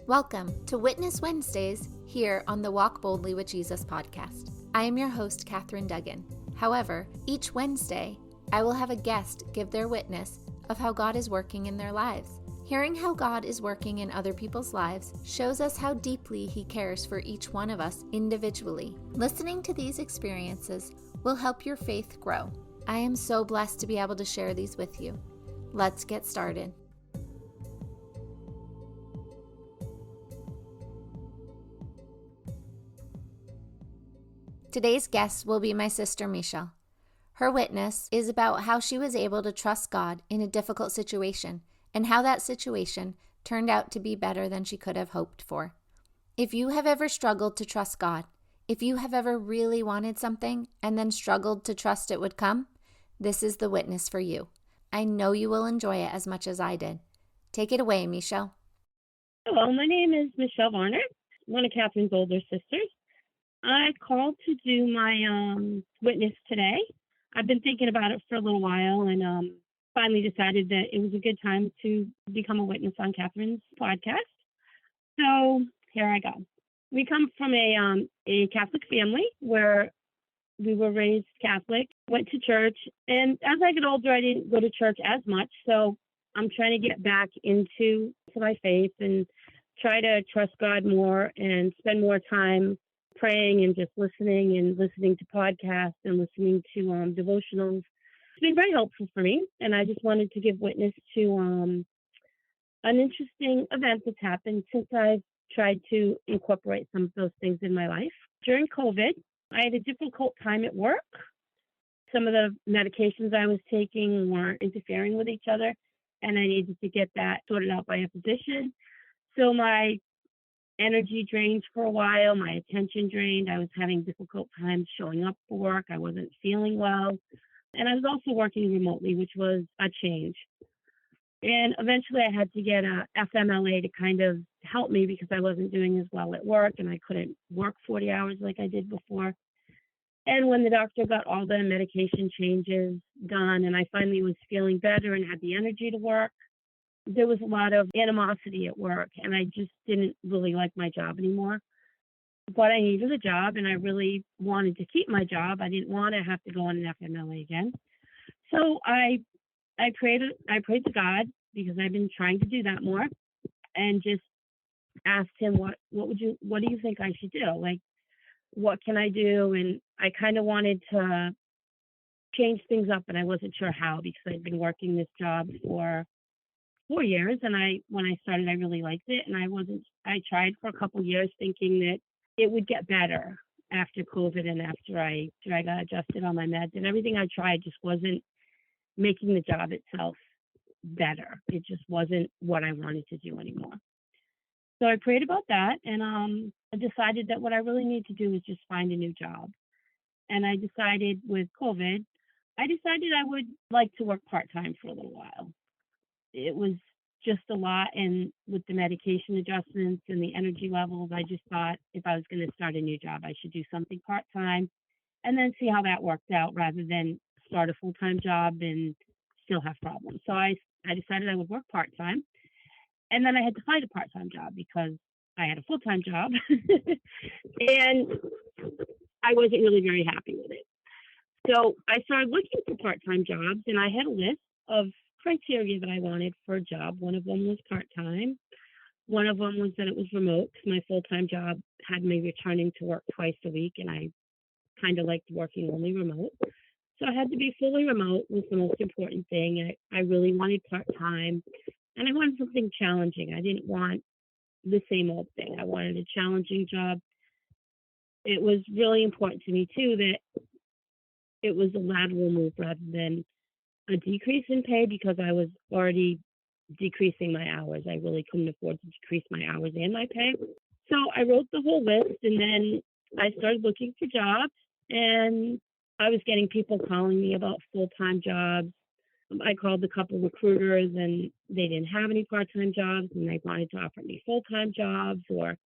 Welcome to Witness Wednesdays here on the Walk Boldly with Jesus podcast. I am your host, Catherine Duggan. However, each Wednesday, I will have a guest give their witness of how God is working in their lives. Hearing how God is working in other people's lives shows us how deeply He cares for each one of us individually. Listening to these experiences will help your faith grow. I am so blessed to be able to share these with you. Let's get started. Today's guest will be my sister, Michelle. Her witness is about how she was able to trust God in a difficult situation and how that situation turned out to be better than she could have hoped for. If you have ever struggled to trust God, if you have ever really wanted something and then struggled to trust it would come, this is the witness for you. I know you will enjoy it as much as I did. Take it away, Michelle. Hello, my name is Michelle Varner, one of Catherine's older sisters. I called to do my witness today. I've been thinking about it for a little while and finally decided that it was a good time to become a witness on Catherine's podcast. So here I go. We come from a Catholic family where we were raised Catholic, went to church, and as I get older, I didn't go to church as much. So I'm trying to get back into my faith and try to trust God more and spend more time praying and just listening to podcasts and listening to devotionals. It's been very helpful for me, and I just wanted to give witness to an interesting event that's happened since I've tried to incorporate some of those things in my life. During COVID, I had a difficult time at work. Some of the medications I was taking weren't interfering with each other, and I needed to get that sorted out by a physician. So my energy drained for a while, my attention drained. I was having difficult times showing up for work. I wasn't feeling well. And I was also working remotely, which was a change. And eventually I had to get a FMLA to kind of help me because I wasn't doing as well at work and I couldn't work 40 hours like I did before. And when the doctor got all the medication changes done and I finally was feeling better and had the energy to work, there was a lot of animosity at work and I just didn't really like my job anymore. But I needed a job and I really wanted to keep my job. I didn't want to have to go on an FMLA again. So I prayed to God because I've been trying to do that more and just asked him what do you think I should do? Like, what can I do? And I kind of wanted to change things up and I wasn't sure how because I'd been working this job for 4 years and when I started I really liked it and I tried for a couple of years thinking that it would get better after COVID and after I got adjusted on my meds and everything I tried just wasn't making the job itself better. It just wasn't what I wanted to do anymore. So I prayed about that and I decided that what I really need to do is just find a new job. And I decided with COVID, I would like to work part-time for a little while. It was just a lot, and with the medication adjustments and the energy levels, I just thought if I was going to start a new job, I should do something part-time and then see how that worked out rather than start a full-time job and still have problems. So I decided I would work part-time, and then I had to find a part-time job because I had a full-time job, and I wasn't really very happy with it. So I started looking for part-time jobs, and I had a list of criteria that I wanted for a job. One of them was part-time. One of them was that it was remote because my full-time job had me returning to work twice a week and I kind of liked working only remote. So I had to be fully remote was the most important thing. I really wanted part-time and I wanted something challenging. I didn't want the same old thing. I wanted a challenging job. It was really important to me too that it was a lateral move rather than a decrease in pay because I was already decreasing my hours. I really couldn't afford to decrease my hours and my pay. So I wrote the whole list and then I started looking for jobs and I was getting people calling me about full-time jobs. I called a couple recruiters and they didn't have any part-time jobs and they wanted to offer me full-time jobs or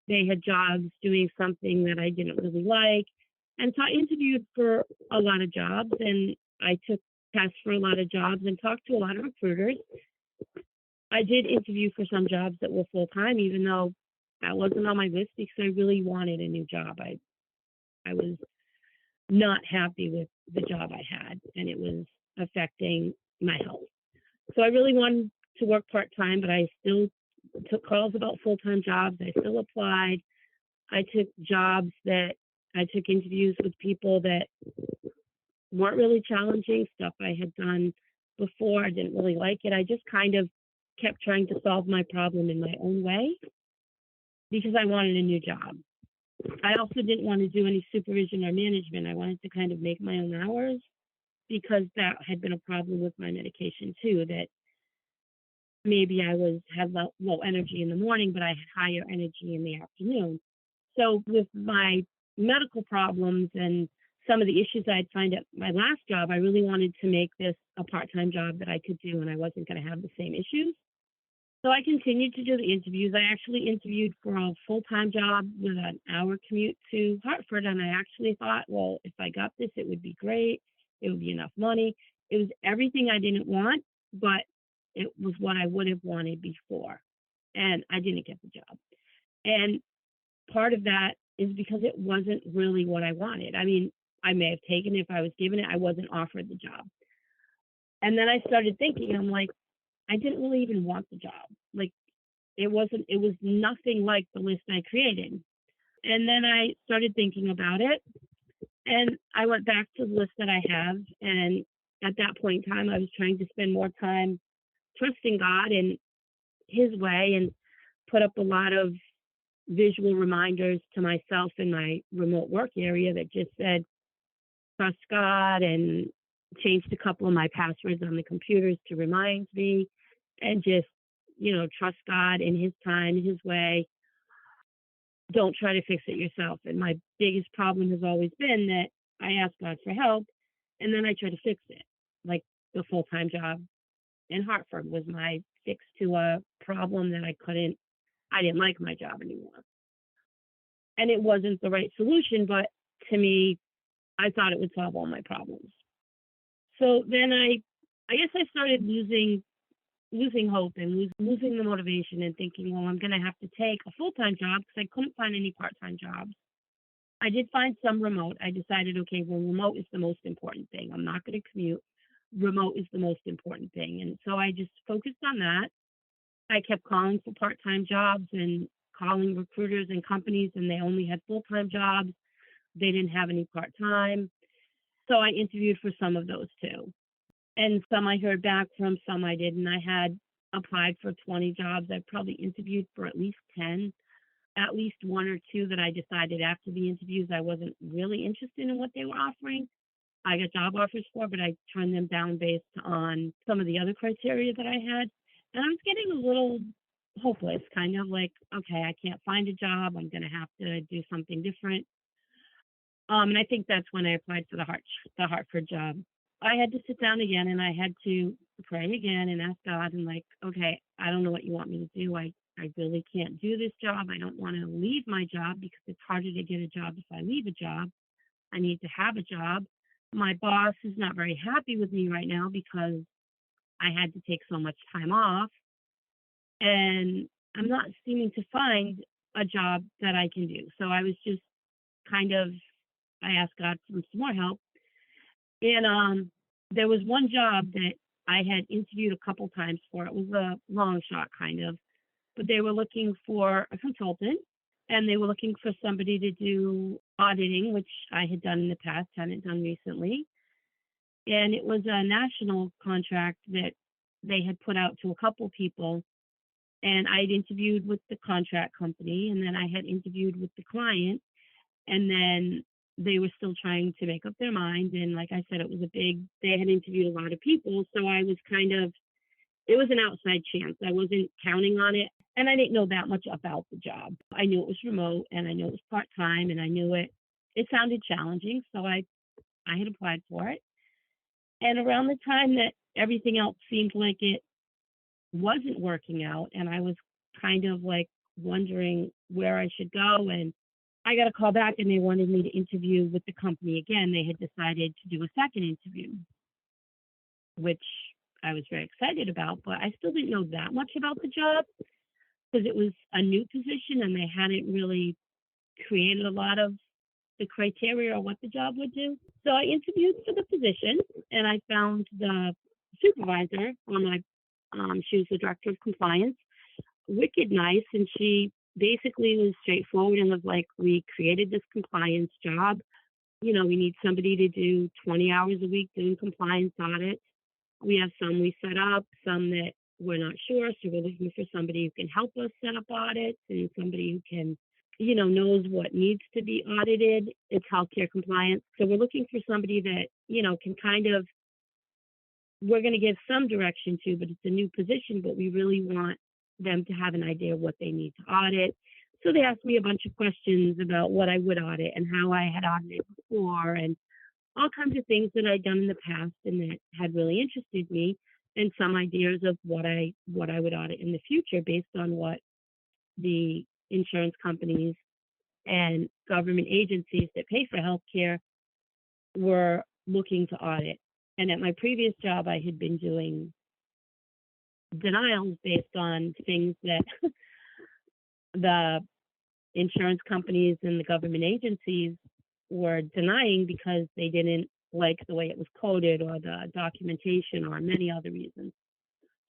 they had jobs doing something that I didn't really like. And so I interviewed for a lot of jobs and I took tests for a lot of jobs and talked to a lot of recruiters. I did interview for some jobs that were full time, even though that wasn't on my list because I really wanted a new job. I was not happy with the job I had, and it was affecting my health. So I really wanted to work part time, but I still took calls about full time jobs. I still applied. I took jobs that I took interviews with people that weren't really challenging, stuff I had done before. I didn't really like it. I just kind of kept trying to solve my problem in my own way because I wanted a new job. I also didn't want to do any supervision or management. I wanted to kind of make my own hours because that had been a problem with my medication too, that maybe I had low energy in the morning, but I had higher energy in the afternoon. So with my medical problems and some of the issues I'd find at my last job, I really wanted to make this a part-time job that I could do and I wasn't going to have the same issues. So I continued to do the interviews. I actually interviewed for a full-time job with an hour commute to Hartford, and I actually thought, well, if I got this, it would be great. It would be enough money. It was everything I didn't want, but it was what I would have wanted before, and I didn't get the job. And part of that is because it wasn't really what I wanted. I mean, I may have taken it if I was given it. I wasn't offered the job. And then I started thinking, I'm like, I didn't really even want the job. Like, it was nothing like the list I created. And then I started thinking about it, and I went back to the list that I have. And at that point in time, I was trying to spend more time trusting God and His way, and put up a lot of visual reminders to myself in my remote work area that just said, trust God, and changed a couple of my passwords on the computers to remind me, and just, trust God in His time, His way. Don't try to fix it yourself. And my biggest problem has always been that I ask God for help and then I try to fix it. Like the full-time job in Hartford was my fix to a problem that I didn't like my job anymore. And it wasn't the right solution, but to me, I thought it would solve all my problems. So then I guess I started losing hope and losing the motivation and thinking, well, I'm going to have to take a full-time job because I couldn't find any part-time jobs. I did find some remote. I decided, okay, well, remote is the most important thing. I'm not going to commute. Remote is the most important thing. And so I just focused on that. I kept calling for part-time jobs and calling recruiters and companies, and they only had full-time jobs. They didn't have any part-time. So I interviewed for some of those too. And some I heard back from, some I didn't. I had applied for 20 jobs. I probably interviewed for at least 10, at least one or two that I decided after the interviews I wasn't really interested in what they were offering. I got job offers for, but I turned them down based on some of the other criteria that I had. And I was getting a little hopeless, kind of like, okay, I can't find a job. I'm going to have to do something different. And I think that's when I applied for the Hartford job. I had to sit down again and I had to pray again and ask God and like, okay, I don't know what you want me to do. I really can't do this job. I don't want to leave my job because it's harder to get a job if I leave a job. I need to have a job. My boss is not very happy with me right now because I had to take so much time off. And I'm not seeming to find a job that I can do. So I was just I asked God for some more help. And there was one job that I had interviewed a couple times for. It was a long shot, kind of. But they were looking for a consultant, and they were looking for somebody to do auditing, which I had done in the past, hadn't done recently. And it was a national contract that they had put out to a couple people. And I had interviewed with the contract company, and then I had interviewed with the client. And then they were still trying to make up their mind. And like I said, they had interviewed a lot of people. So I was it was an outside chance. I wasn't counting on it. And I didn't know that much about the job. I knew it was remote and I knew it was part-time and I knew it sounded challenging. So I had applied for it. And around the time that everything else seemed like it wasn't working out and I was kind of like wondering where I should go, and I got a call back and they wanted me to interview with the company again. They had decided to do a second interview, which I was very excited about, but I still didn't know that much about the job because it was a new position and they hadn't really created a lot of the criteria or what the job would do. So I interviewed for the position and I found the supervisor on my, she was the director of compliance, wicked nice. And she basically was straightforward and was like, we created this compliance job. We need somebody to do 20 hours a week doing compliance audits. We have some we set up, some that we're not sure. So we're looking for somebody who can help us set up audits and somebody who can, knows what needs to be audited. It's healthcare compliance. So we're looking for somebody that, can kind of, we're going to give some direction to, but it's a new position, but we really want them to have an idea of what they need to audit. So they asked me a bunch of questions about what I would audit and how I had audited before and all kinds of things that I'd done in the past and that had really interested me and some ideas of what I would audit in the future based on what the insurance companies and government agencies that pay for healthcare were looking to audit. And at my previous job, I had been doing denials based on things that the insurance companies and the government agencies were denying because they didn't like the way it was coded or the documentation or many other reasons.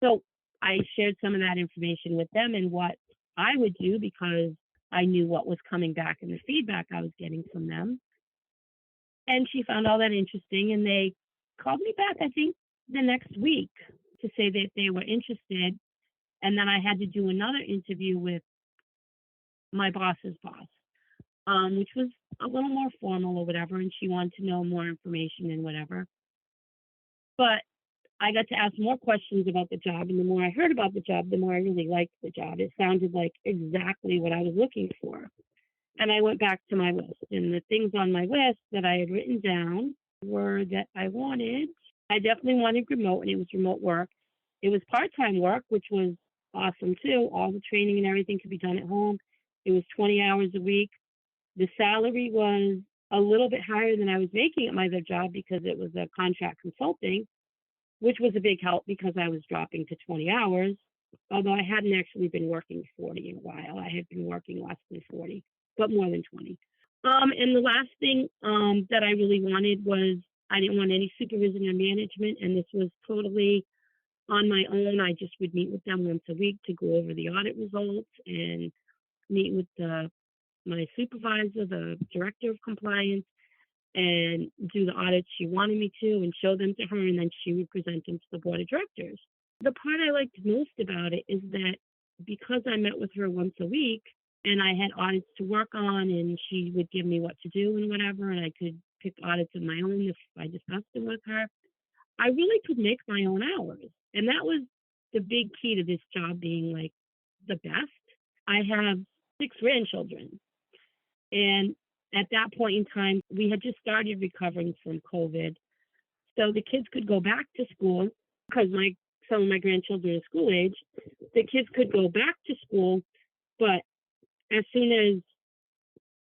So I shared some of that information with them and what I would do because I knew what was coming back and the feedback I was getting from them. And she found all that interesting and they called me back, I think, the next week to say that they were interested. And then I had to do another interview with my boss's boss, which was a little more formal or whatever. And she wanted to know more information and whatever. But I got to ask more questions about the job. And the more I heard about the job, the more I really liked the job. It sounded like exactly what I was looking for. And I went back to my list. And the things on my list that I had written down were that I definitely wanted remote, and it was remote work. It was part-time work, which was awesome too. All the training and everything could be done at home. It was 20 hours a week. The salary was a little bit higher than I was making at my other job because it was a contract consulting, which was a big help because I was dropping to 20 hours, although I hadn't actually been working 40 in a while. I had been working less than 40, but more than 20. And the last thing that I really wanted was I didn't want any supervision or management, and this was totally on my own. I just would meet with them once a week to go over the audit results and meet with my supervisor, the director of compliance, and do the audits she wanted me to and show them to her, and then she would present them to the board of directors. The part I liked most about it is that because I met with her once a week and I had audits to work on and she would give me what to do and whatever, and I could pick audits of my own if I discussed them with her, I really could make my own hours. And that was the big key to this job being like the best. I have 6 grandchildren. And at that point in time, we had just started recovering from COVID. So the kids could go back to school because some of my grandchildren are school age. The kids could go back to school, but as soon as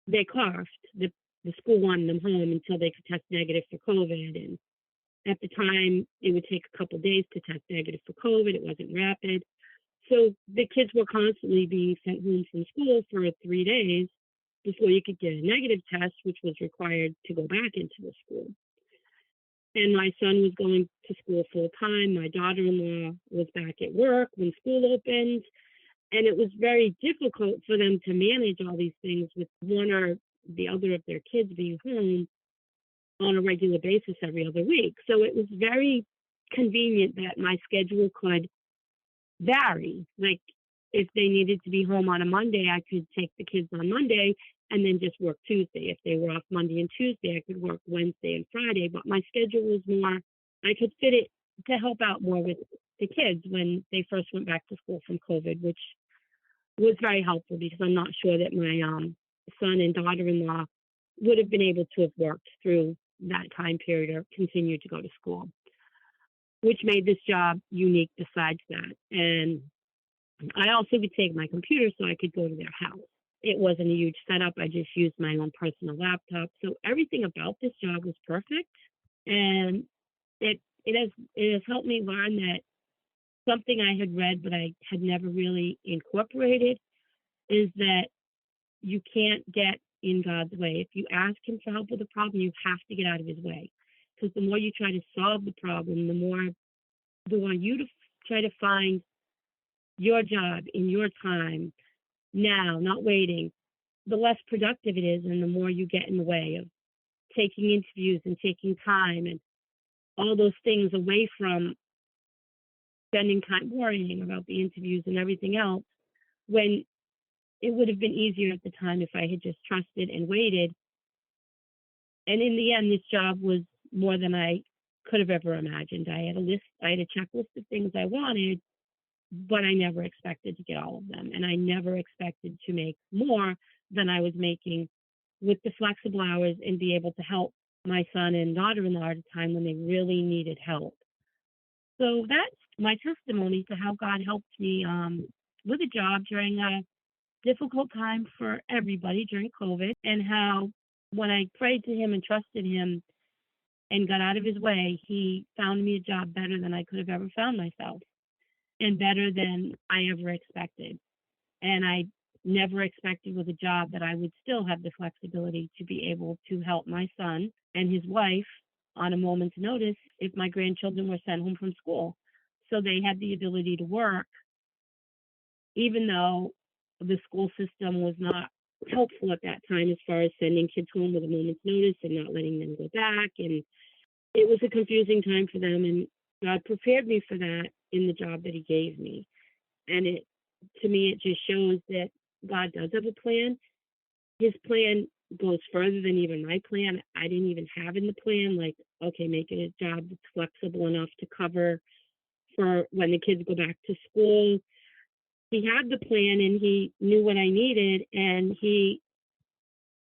they coughed, the school wanted them home until they could test negative for COVID. And at the time, it would take a couple of days to test negative for COVID. It wasn't rapid. So the kids were constantly being sent home from school for 3 days before you could get a negative test, which was required to go back into the school. And my son was going to school full time. My daughter-in-law was back at work when school opened. And it was very difficult for them to manage all these things with one or the other of their kids being home on a regular basis every other week. So it was very convenient that my schedule could vary. Like if they needed to be home on a Monday, I could take the kids on Monday and then just work Tuesday. If they were off Monday and Tuesday, I could work Wednesday and Friday. But my schedule was more, I could fit it to help out more with the kids when they first went back to school from COVID, which was very helpful because I'm not sure that my son and daughter-in-law would have been able to have worked through that time period or continued to go to school, which made this job unique besides that. And I also could take my computer so I could go to their house. It wasn't a huge setup. I just used my own personal laptop. So everything about this job was perfect. And it it has helped me learn that something I had read but I had never really incorporated is that you can't get in God's way. If you ask Him for help with a problem, you have to get out of His way. Because the more you try to solve the problem, the more you try to find your job in your time now, not waiting, the less productive it is, and the more you get in the way of taking interviews and taking time and all those things away from spending time worrying about the interviews and everything else, when it would have been easier at the time if I had just trusted and waited. And in the end, this job was more than I could have ever imagined. I had a checklist of things I wanted, but I never expected to get all of them. And I never expected to make more than I was making with the flexible hours and be able to help my son and daughter-in-law at a time when they really needed help. So that's my testimony to how God helped me with a job during a difficult time for everybody during COVID, and how when I prayed to Him and trusted Him and got out of His way, He found me a job better than I could have ever found myself and better than I ever expected. And I never expected with a job that I would still have the flexibility to be able to help my son and his wife on a moment's notice if my grandchildren were sent home from school. So they had the ability to work, even though the school system was not helpful at that time as far as sending kids home with a moment's notice and not letting them go back. And it was a confusing time for them. And God prepared me for that in the job that He gave me. And to me, it just shows that God does have a plan. His plan goes further than even my plan. I didn't even have in the plan, like, okay, making a job that's flexible enough to cover for when the kids go back to school. He had the plan and He knew what I needed, and He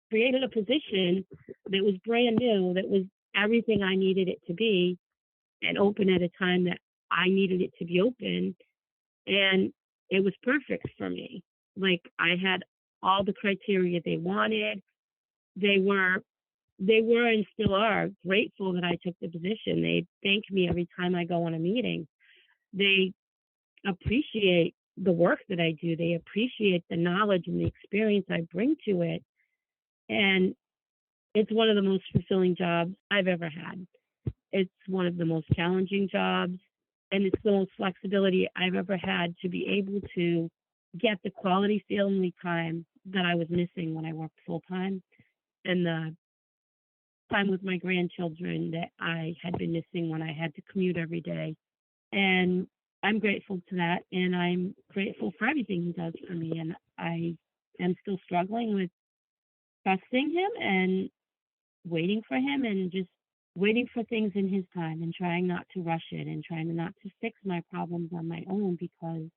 created a position that was brand new, that was everything I needed it to be, and open at a time that I needed it to be open. And it was perfect for me. Like, I had all the criteria they wanted. They were and still are grateful that I took the position. They thank me every time I go on a meeting. They appreciate the work that I do. They appreciate the knowledge and the experience I bring to it. And it's one of the most fulfilling jobs I've ever had. It's one of the most challenging jobs, and it's the most flexibility I've ever had to be able to get the quality family time that I was missing when I worked full time, and the time with my grandchildren that I had been missing when I had to commute every day. And I'm grateful to that, and I'm grateful for everything He does for me. And I am still struggling with trusting Him and waiting for Him, and just waiting for things in His time, and trying not to rush it, and trying not to fix my problems on my own, because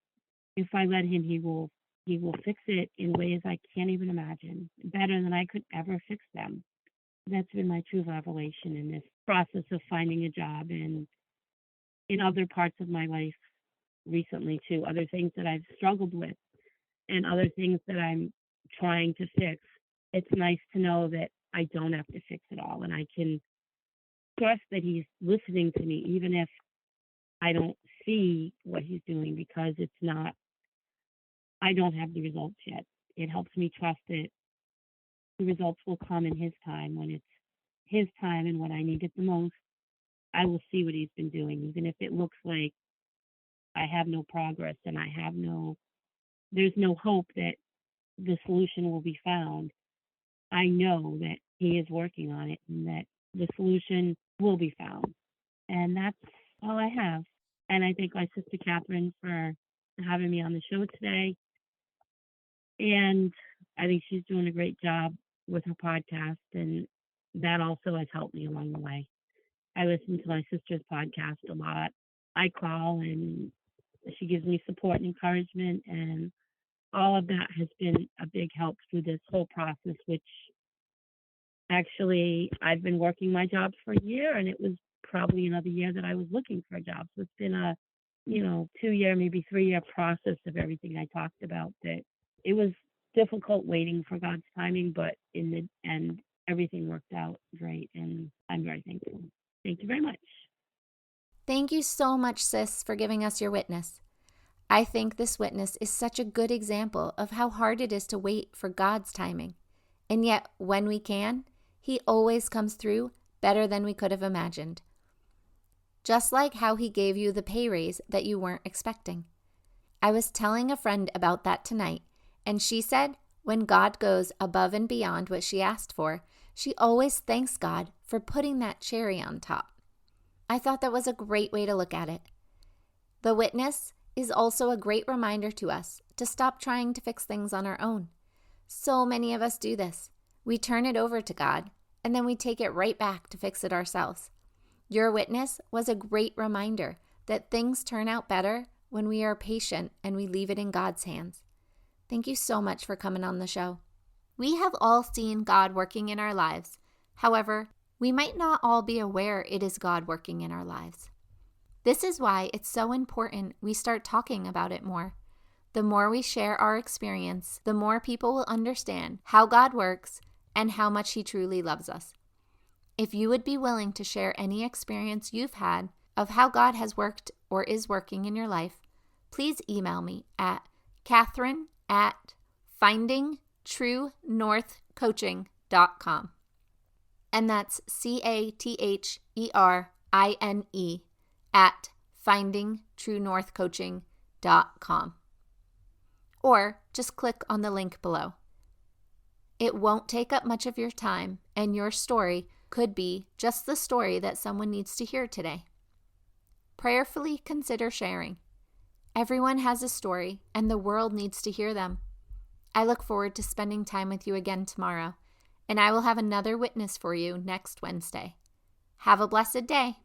if I let Him, He will fix it in ways I can't even imagine, better than I could ever fix them. That's been my true revelation in this process of finding a job, and in other parts of my life recently too, other things that I've struggled with and other things that I'm trying to fix. It's nice to know that I don't have to fix it all, and I can trust that He's listening to me, even if I don't see what He's doing, because I don't have the results yet. It helps me trust that the results will come in His time. When it's His time and when I need it the most, I will see what He's been doing, even if it looks like I have no progress and there's no hope that the solution will be found. I know that He is working on it and that the solution will be found. And that's all I have. And I thank my sister Catherine for having me on the show today. And I think she's doing a great job with her podcast, and that also has helped me along the way. I listen to my sister's podcast a lot. I call, and she gives me support and encouragement, and all of that has been a big help through this whole process, which actually I've been working my job for a year, and it was probably another year that I was looking for a job. So it's been a 2-year, maybe 3-year process of everything I talked about. That it was difficult waiting for God's timing, but in the end, everything worked out great, and I'm very thankful. Thank you very much. Thank you so much, sis, for giving us your witness. I think this witness is such a good example of how hard it is to wait for God's timing. And yet, when we can, He always comes through better than we could have imagined. Just like how He gave you the pay raise that you weren't expecting. I was telling a friend about that tonight, and she said when God goes above and beyond what she asked for, she always thanks God for putting that cherry on top. I thought that was a great way to look at it. The witness is also a great reminder to us to stop trying to fix things on our own. So many of us do this. We turn it over to God, and then we take it right back to fix it ourselves. Your witness was a great reminder that things turn out better when we are patient and we leave it in God's hands. Thank you so much for coming on the show. We have all seen God working in our lives. However, we might not all be aware it is God working in our lives. This is why it's so important we start talking about it more. The more we share our experience, the more people will understand how God works and how much He truly loves us. If you would be willing to share any experience you've had of how God has worked or is working in your life, please email me at Catherine@findingtruenorthcoaching.com. And that's CATHERINE at findingtruenorthcoaching.com. Or just click on the link below. It won't take up much of your time, and your story could be just the story that someone needs to hear today. Prayerfully consider sharing. Everyone has a story, and the world needs to hear them. I look forward to spending time with you again tomorrow, and I will have another witness for you next Wednesday. Have a blessed day.